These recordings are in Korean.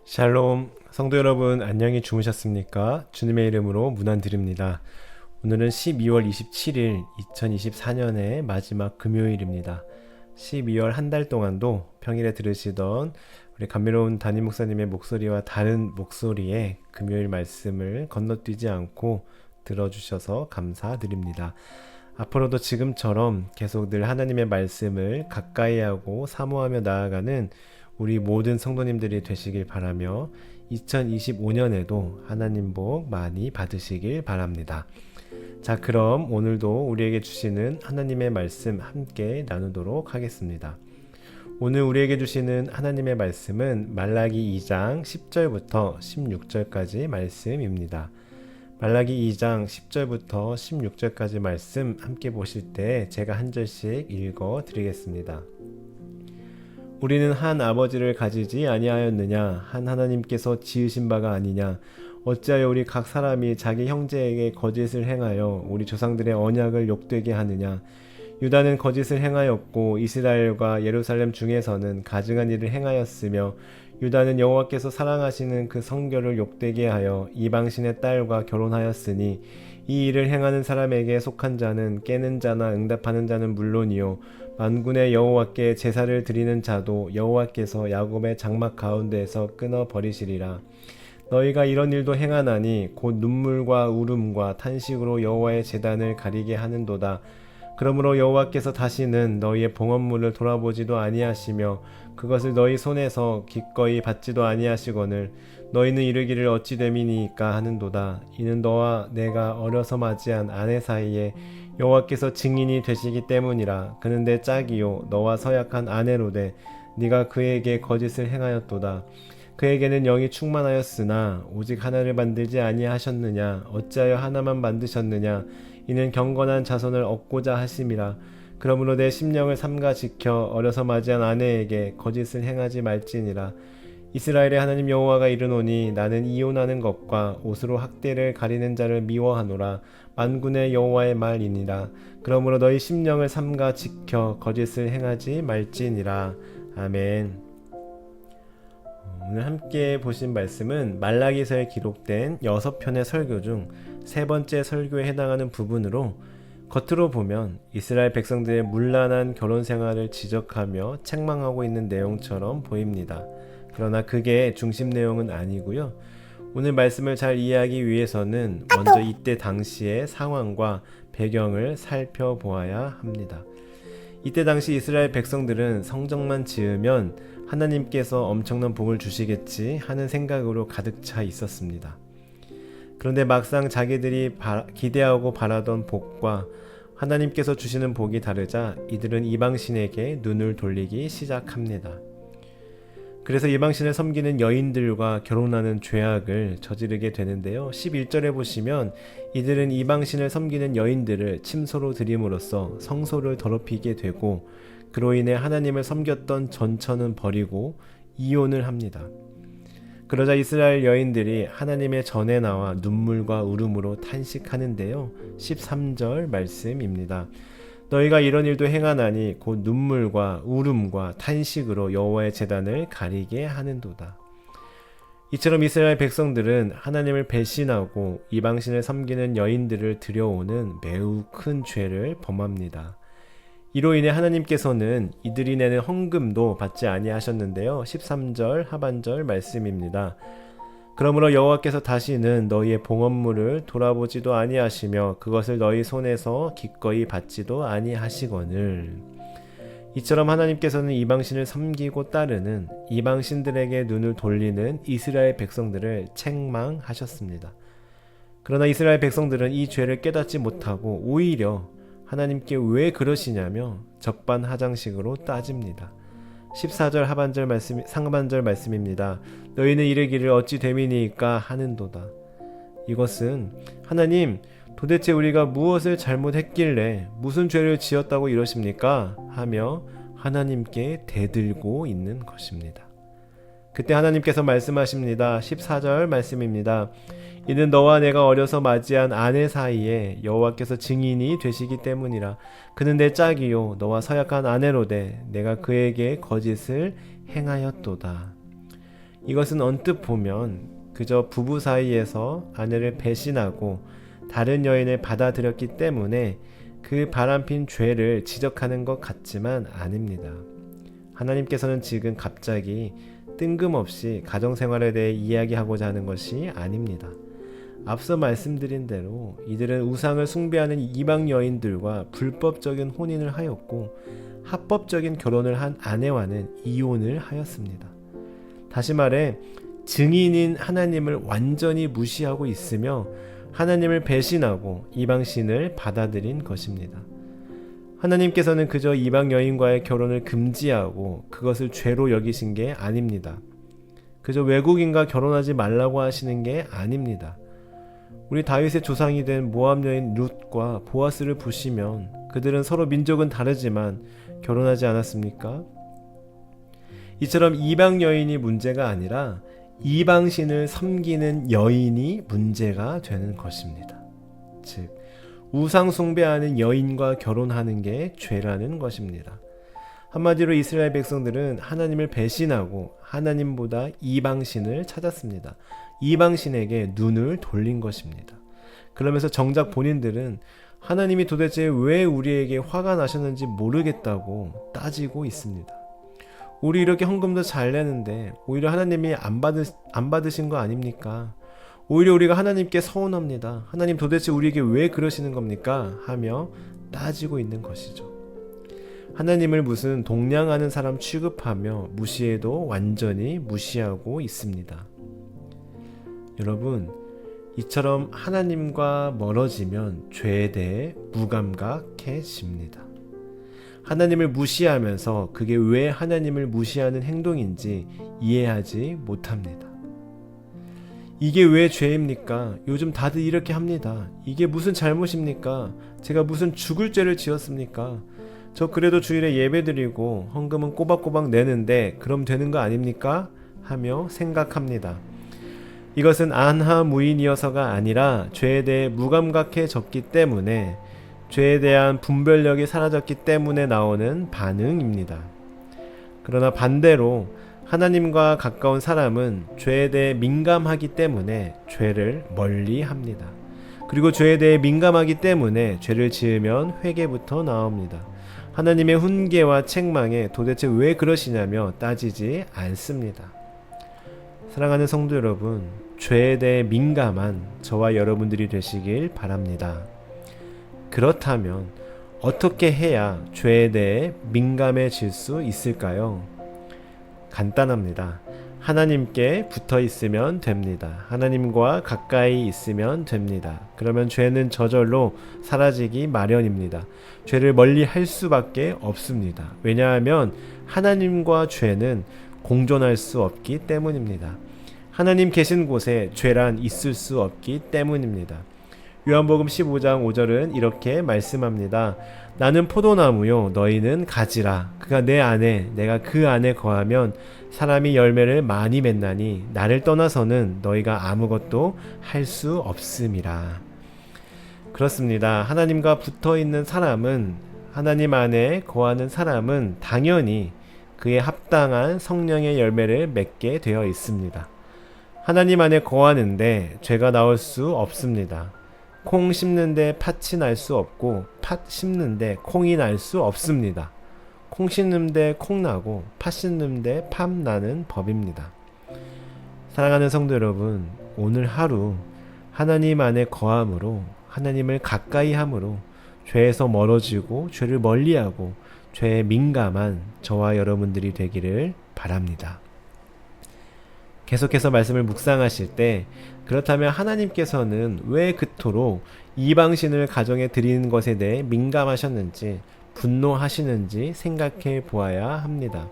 샬롬, 성도 여러분 안녕히 주무셨습니까? 주님의 이름으로 문안드립니다. 오늘은 12월 27일 2024년의 마지막 금요일입니다. 12월 한 달 동안도 평일에 들으시던 우리 감미로운 담임 목사님의 목소리와 다른 목소리의 금요일 말씀을 건너뛰지 않고 들어주셔서 감사드립니다. 앞으로도 지금처럼 계속 늘 하나님의 말씀을 가까이 하고 사모하며 나아가는 우리 모든 성도님들이 되시길 바라며 2025년에도 하나님 복 많이 받으시길 바랍니다. 자, 그럼 오늘도 우리에게 주시는 하나님의 말씀 함께 나누도록 하겠습니다. 오늘 우리에게 주시는 하나님의 말씀은 말라기 2장 10절부터 16절까지 말씀입니다. 말라기 2장 10절부터 16절까지 말씀 함께 보실 때 제가 한 절씩 읽어 드리겠습니다. 우리는 한 아버지를 가지지 아니하였느냐? 한 하나님께서 지으신 바가 아니냐? 어찌하여 우리 각 사람이 자기 형제에게 거짓을 행하여 우리 조상들의 언약을 욕되게 하느냐? 유다는 거짓을 행하였고 이스라엘과 예루살렘 중에서는 가증한 일을 행하였으며 유다는 여호와께서 사랑하시는 그 성결을 욕되게 하여 이방신의 딸과 결혼하였으니 이 일을 행하는 사람에게 속한 자는 깨는 자나 응답하는 자는 물론이요 만군의 여호와께 제사를 드리는 자도 여호와께서 야곱의 장막 가운데에서 끊어 버리시리라. 너희가 이런 일도 행하나니 곧 눈물과 울음과 탄식으로 여호와의 제단을 가리게 하는도다. 그러므로 여호와께서 다시는 너희의 봉헌물을 돌아보지도 아니하시며 그것을 너희 손에서 기꺼이 받지도 아니하시거늘 너희는 이르기를 어찌 됨이니까 하는도다. 이는 너와 내가 어려서 맞이한 아내 사이에 여호와께서 증인이 되시기 때문이라. 그는 내 짝이요 너와 서약한 아내로되 네가 그에게 거짓을 행하였도다. 그에게는 영이 충만하였으나 오직 하나를 만들지 아니하셨느냐? 어찌하여 하나만 만드셨느냐? 이는 경건한 자손을 얻고자 하심이라. 그러므로 내 심령을 삼가 지켜 어려서 맞이한 아내에게 거짓을 행하지 말지니라. 이스라엘의 하나님 여호와가 이르노니 나는 이혼하는 것과 옷으로 학대를 가리는 자를 미워하노라. 만군의 여호와의 말이니라. 그러므로 너희 심령을 삼가 지켜 거짓을 행하지 말지니라. 아멘. 오늘 함께 보신 말씀은 말라기서에 기록된 6편의 설교 중 세 번째 설교에 해당하는 부분으로 겉으로 보면 이스라엘 백성들의 문란한 결혼 생활을 지적하며 책망하고 있는 내용처럼 보입니다. 그러나 그게 중심 내용은 아니고요. 오늘 말씀을 잘 이해하기 위해서는 먼저 이때 당시의 상황과 배경을 살펴보아야 합니다. 이때 당시 이스라엘 백성들은 성전만 지으면 하나님께서 엄청난 복을 주시겠지 하는 생각으로 가득 차 있었습니다. 그런데 막상 자기들이 기대하고 바라던 복과 하나님께서 주시는 복이 다르자 이들은 이방신에게 눈을 돌리기 시작합니다. 그래서 이방신을 섬기는 여인들과 결혼하는 죄악을 저지르게 되는데요. 11절에 보시면 이들은 이방신을 섬기는 여인들을 침소로 들임으로써 성소를 더럽히게 되고 그로 인해 하나님을 섬겼던 전처는 버리고 이혼을 합니다. 그러자 이스라엘 여인들이 하나님의 전에 나와 눈물과 울음으로 탄식하는데요. 13절 말씀입니다. 너희가 이런 일도 행하나니 곧 눈물과 울음과 탄식으로 여호와의 제단을 가리게 하는도다. 이처럼 이스라엘 백성들은 하나님을 배신하고 이방신을 섬기는 여인들을 들여오는 매우 큰 죄를 범합니다. 이로 인해 하나님께서는 이들이 내는 헌금도 받지 아니하셨는데요. 13절 하반절 말씀입니다. 그러므로 여호와께서 다시는 너희의 봉헌물을 돌아보지도 아니하시며 그것을 너희 손에서 기꺼이 받지도 아니하시거늘. 이처럼 하나님께서는 이방신을 섬기고 따르는 이방신들에게 눈을 돌리는 이스라엘 백성들을 책망하셨습니다. 그러나 이스라엘 백성들은 이 죄를 깨닫지 못하고 오히려 하나님께 왜 그러시냐며 적반하장식으로 따집니다. 14절 상반절 말씀입니다. 너희는 이르기를 어찌 됨이니까 하는도다. 이것은 하나님 도대체 우리가 무엇을 잘못했길래 무슨 죄를 지었다고 이러십니까? 하며 하나님께 대들고 있는 것입니다. 그때 하나님께서 말씀하십니다. 14절 말씀입니다. 이는 너와 내가 어려서 맞이한 아내 사이에 여호와께서 증인이 되시기 때문이라. 그는 내 짝이요 너와 서약한 아내로되 내가 그에게 거짓을 행하였도다. 이것은 언뜻 보면 그저 부부 사이에서 아내를 배신하고 다른 여인을 받아들였기 때문에 그 바람핀 죄를 지적하는 것 같지만 아닙니다. 하나님께서는 지금 갑자기 뜬금없이 가정생활에 대해 이야기하고자 하는 것이 아닙니다. 앞서 말씀드린 대로 이들은 우상을 숭배하는 이방 여인들과 불법적인 혼인을 하였고 합법적인 결혼을 한 아내와는 이혼을 하였습니다. 다시 말해 증인인 하나님을 완전히 무시하고 있으며 하나님을 배신하고 이방신을 받아들인 것입니다. 하나님께서는 그저 이방 여인과의 결혼을 금지하고 그것을 죄로 여기신 게 아닙니다. 그저 외국인과 결혼하지 말라고 하시는 게 아닙니다. 우리 다윗의 조상이 된 모압 여인 룻과 보아스를 보시면 그들은 서로 민족은 다르지만 결혼하지 않았습니까? 이처럼 이방 여인이 문제가 아니라 이방신을 섬기는 여인이 문제가 되는 것입니다. 즉 우상 숭배하는 여인과 결혼하는 게 죄라는 것입니다. 한마디로 이스라엘 백성들은 하나님을 배신하고 하나님보다 이방신을 찾았습니다. 이방신에게 눈을 돌린 것입니다. 그러면서 정작 본인들은 하나님이 도대체 왜 우리에게 화가 나셨는지 모르겠다고 따지고 있습니다. 우리 이렇게 헌금도 잘 내는데 오히려 하나님이 안 받으신 거 아닙니까? 오히려 우리가 하나님께 서운합니다. 하나님 도대체 우리에게 왜 그러시는 겁니까? 하며 따지고 있는 것이죠. 하나님을 무슨 동냥하는 사람 취급하며 무시해도 완전히 무시하고 있습니다. 여러분, 이처럼 하나님과 멀어지면 죄에 대해 무감각해집니다. 하나님을 무시하면서 그게 왜 하나님을 무시하는 행동인지 이해하지 못합니다. 이게 왜 죄입니까? 요즘 다들 이렇게 합니다. 이게 무슨 잘못입니까? 제가 무슨 죽을 죄를 지었습니까? 저 그래도 주일에 예배드리고 헌금은 꼬박꼬박 내는데 그럼 되는 거 아닙니까? 하며 생각합니다. 이것은 안하무인이어서가 아니라 죄에 대해 무감각해졌기 때문에 죄에 대한 분별력이 사라졌기 때문에 나오는 반응입니다. 그러나 반대로 하나님과 가까운 사람은 죄에 대해 민감하기 때문에 죄를 멀리 합니다. 그리고 죄에 대해 민감하기 때문에 죄를 지으면 회개부터 나옵니다. 하나님의 훈계와 책망에 도대체 왜 그러시냐며 따지지 않습니다. 사랑하는 성도 여러분, 죄에 대해 민감한 저와 여러분들이 되시길 바랍니다. 그렇다면 어떻게 해야 죄에 대해 민감해질 수 있을까요? 간단합니다. 하나님께 붙어 있으면 됩니다. 하나님과 가까이 있으면 됩니다. 그러면 죄는 저절로 사라지기 마련입니다. 죄를 멀리 할 수밖에 없습니다. 왜냐하면 하나님과 죄는 공존할 수 없기 때문입니다. 하나님 계신 곳에 죄란 있을 수 없기 때문입니다. 요한복음 15장 5절은 이렇게 말씀합니다. 나는 포도나무요 너희는 가지라. 그가 내 안에 내가 그 안에 거하면 사람이 열매를 많이 맺나니 나를 떠나서는 너희가 아무것도 할 수 없음이라. 그렇습니다. 하나님과 붙어있는 사람은, 하나님 안에 거하는 사람은 당연히 그에 합당한 성령의 열매를 맺게 되어 있습니다. 하나님 안에 거하는데 죄가 나올 수 없습니다. 콩 심는데 팥이 날 수 없고 팥 심는데 콩이 날 수 없습니다. 콩 심는데 콩 나고 팥 심는데 팥 나는 법입니다. 사랑하는 성도 여러분, 오늘 하루 하나님 안에 거함으로, 하나님을 가까이 함으로 죄에서 멀어지고 죄를 멀리하고 죄에 민감한 저와 여러분들이 되기를 바랍니다. 계속해서 말씀을 묵상하실 때, 그렇다면 하나님께서는 왜 그토록 이방신을 가정에 드리는 것에 대해 민감하셨는지, 분노하시는지 생각해 보아야 합니다.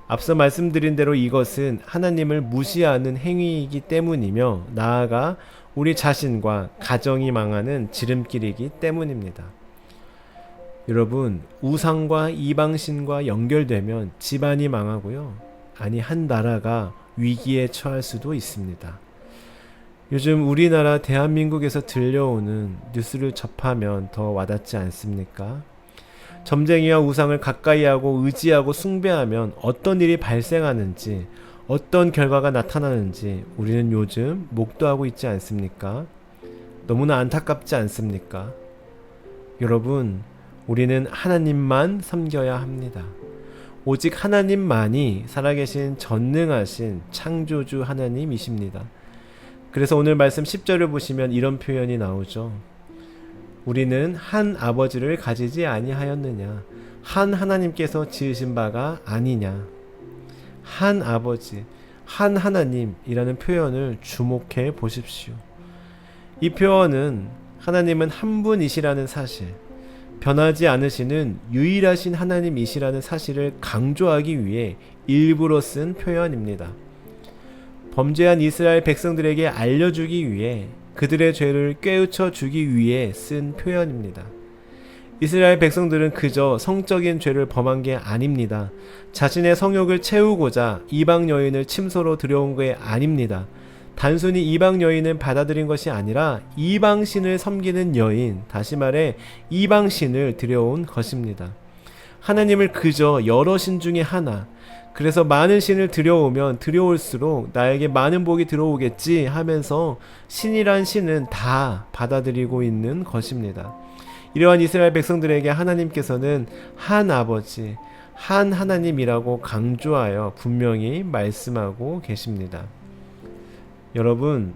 앞서 말씀드린 대로 이것은 하나님을 무시하는 행위이기 때문이며, 나아가 우리 자신과 가정이 망하는 지름길이기 때문입니다. 여러분, 우상과 이방신과 연결되면 집안이 망하고요. 아니, 한 나라가 위기에 처할 수도 있습니다. 요즘 우리나라 대한민국에서 들려오는 뉴스를 접하면 더 와닿지 않습니까? 점쟁이와 우상을 가까이하고 의지하고 숭배하면 어떤 일이 발생하는지, 어떤 결과가 나타나는지 우리는 요즘 목도하고 있지 않습니까? 너무나 안타깝지 않습니까? 여러분, 우리는 하나님만 섬겨야 합니다. 오직 하나님만이 살아계신 전능하신 창조주 하나님이십니다. 그래서 오늘 말씀 10절을 보시면 이런 표현이 나오죠. 우리는 한 아버지를 가지지 아니하였느냐? 한 하나님께서 지으신 바가 아니냐? 한 아버지, 한 하나님이라는 표현을 주목해 보십시오. 이 표현은 하나님은 한 분이시라는 사실, 변하지 않으시는 유일하신 하나님이시라는 사실을 강조하기 위해 일부러 쓴 표현입니다. 범죄한 이스라엘 백성들에게 알려주기 위해, 그들의 죄를 꿰우쳐 주기 위해 쓴 표현입니다. 이스라엘 백성들은 그저 성적인 죄를 범한 게 아닙니다. 자신의 성욕을 채우고자 이방 여인을 침소로 들여온 게 아닙니다. 단순히 이방 여인을 받아들인 것이 아니라 이방신을 섬기는 여인, 다시 말해 이방신을 들여온 것입니다. 하나님을 그저 여러 신 중에 하나, 그래서 많은 신을 들여오면 들여올수록 나에게 많은 복이 들어오겠지 하면서 신이란 신은 다 받아들이고 있는 것입니다. 이러한 이스라엘 백성들에게 하나님께서는 한 아버지, 한 하나님이라고 강조하여 분명히 말씀하고 계십니다. 여러분,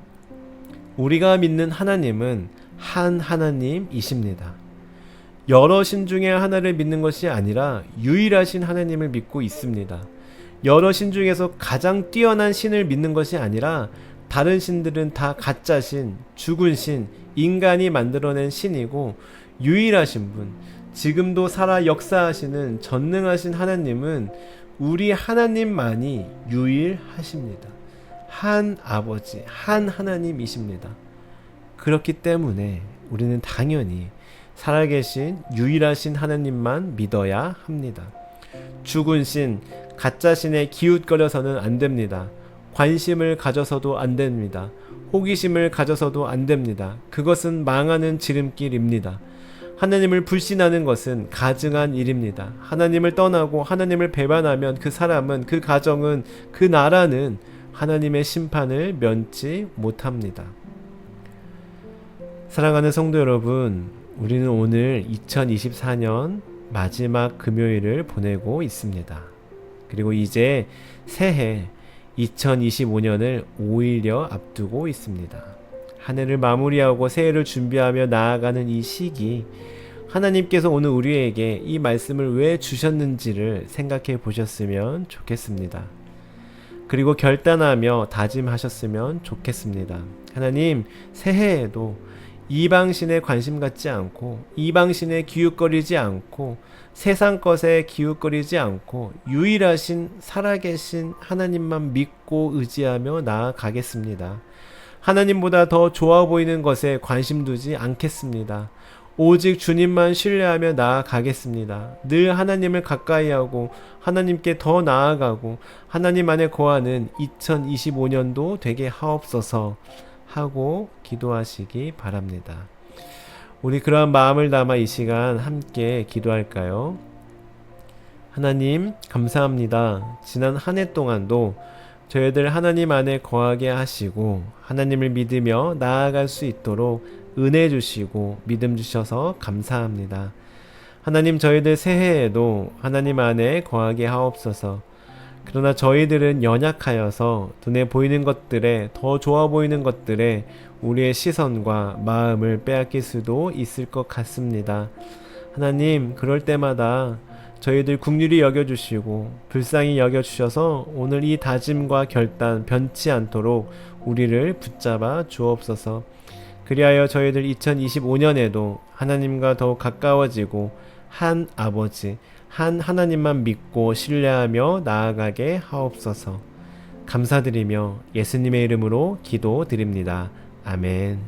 우리가 믿는 하나님은 한 하나님이십니다. 여러 신 중에 하나를 믿는 것이 아니라 유일하신 하나님을 믿고 있습니다. 여러 신 중에서 가장 뛰어난 신을 믿는 것이 아니라 다른 신들은 다 가짜 신, 죽은 신, 인간이 만들어낸 신이고, 유일하신 분, 지금도 살아 역사하시는 전능하신 하나님은 우리 하나님만이 유일하십니다. 한 아버지, 한 하나님이십니다. 그렇기 때문에 우리는 당연히 살아계신 유일하신 하나님만 믿어야 합니다. 죽은 신, 가짜 신에 기웃거려서는 안 됩니다. 관심을 가져서도 안 됩니다. 호기심을 가져서도 안 됩니다. 그것은 망하는 지름길입니다. 하나님을 불신하는 것은 가증한 일입니다. 하나님을 떠나고 하나님을 배반하면 그 사람은, 그 가정은, 그 나라는 하나님의 심판을 면치 못합니다. 사랑하는 성도 여러분, 우리는 오늘 2024년 마지막 금요일을 보내고 있습니다. 그리고 이제 새해 2025년을 5일여 앞두고 있습니다. 한 해를 마무리하고 새해를 준비하며 나아가는 이 시기, 하나님께서 오늘 우리에게 이 말씀을 왜 주셨는지를 생각해 보셨으면 좋겠습니다. 그리고 결단하며 다짐하셨으면 좋겠습니다. 하나님, 새해에도 이방신에 관심 갖지 않고, 이방신에 기웃거리지 않고, 세상 것에 기웃거리지 않고, 유일하신 살아계신 하나님만 믿고 의지하며 나아가겠습니다. 하나님보다 더 좋아 보이는 것에 관심 두지 않겠습니다. 오직 주님만 신뢰하며 나아가겠습니다. 늘 하나님을 가까이하고 하나님께 더 나아가고 하나님 안에 거하는 2025년도 되게 하옵소서 하고 기도하시기 바랍니다. 우리 그러한 마음을 담아 이 시간 함께 기도할까요? 하나님, 감사합니다. 지난 한 해 동안도 저희들 하나님 안에 거하게 하시고 하나님을 믿으며 나아갈 수 있도록 은혜 주시고 믿음 주셔서 감사합니다. 하나님, 저희들 새해에도 하나님 안에 거하게 하옵소서. 그러나 저희들은 연약하여서 눈에 보이는 것들에, 더 좋아 보이는 것들에 우리의 시선과 마음을 빼앗길 수도 있을 것 같습니다. 하나님, 그럴 때마다 저희들 긍휼히 여겨주시고 불쌍히 여겨주셔서 오늘 이 다짐과 결단 변치 않도록 우리를 붙잡아 주옵소서. 그리하여 저희들 2025년에도 하나님과 더욱 가까워지고 한 아버지, 한 하나님만 믿고 신뢰하며 나아가게 하옵소서. 감사드리며 예수님의 이름으로 기도드립니다. 아멘.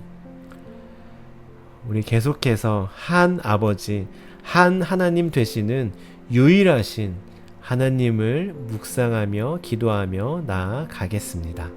우리 계속해서 한 아버지, 한 하나님 되시는 유일하신 하나님을 묵상하며 기도하며 나아가겠습니다.